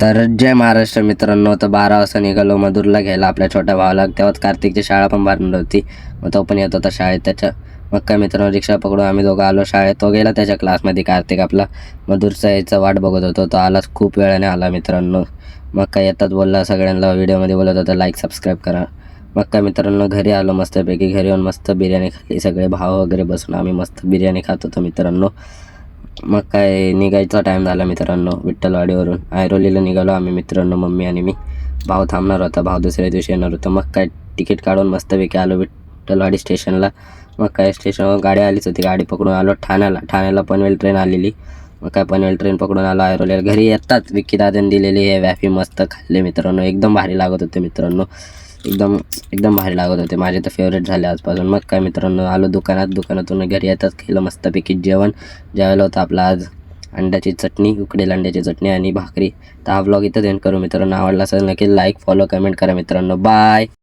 तर जय महाराष्ट्र मित्रांनो. तर 12 वाजता निघालो मधुरला घ्यायला आपल्या छोट्या भावाला. तेव्हाच कार्तिकची शाळा पण भरणार होती, मग तो पण येत होता शाळेत त्याच्या. मग काय मित्रांनो, रिक्षा पकडून आम्ही दोघं आलो शाळेत. तो गेला त्याच्या क्लासमध्ये. कार्तिक आपला मधुरचा यायचा वाट बघत होतो. तो आलाच, खूप वेळाने आला मित्रांनो. मग काय येतात बोलला सगळ्यांना, व्हिडिओमध्ये बोलत होता लाईक सबस्क्राईब करा. मग काय मित्रांनो, घरी आलो मस्तपैकी. घरी येऊन मस्त बिर्याणी खाल्ली. सगळे भाव वगैरे बसून आम्ही मस्त बिर्याणी खात होतो मित्रांनो. मग काय निघायचा टाईम झाला मित्रांनो. विठ्ठलवाडीवरून ऐरोलीला निघालो आम्ही मित्रांनो, मम्मी आणि मी. भाव थांबणार होता, भाव दुसऱ्या दिवशी येणार होता. मग काय तिकीट काढून मस्तपैकी आलो विठ्ठलवाडी स्टेशनला. मग काय स्टेशनवर गाडी आलीच होती, गाडी पकडून आलो ठाण्याला पनवेल ट्रेन आलेली. मग काय पनवेल ट्रेन पकडून आलो ऐरोलीला. घरी येतात विक्की दादाने दिलेली हे वॅफी मस्त खाल्ले मित्रांनो. एकदम भारी लागत होते मित्रांनो, एकदम एकदम भारी लागत होते. माझे तर फेवरेट झाले आजपासून. मग काय मित्रांनो, आलो दुकानातून घरी येतात केलं मस्तपैकी जेवण. जेवायला होतं आपलं आज अंड्याची चटणी, उकडेल अंड्याची चटणी आणि भाकरी. तर हा व्लॉग इथं एंड करू मित्रांनो. आवडला असेल नक्की लाईक फॉलो कमेंट करा मित्रांनो. बाय.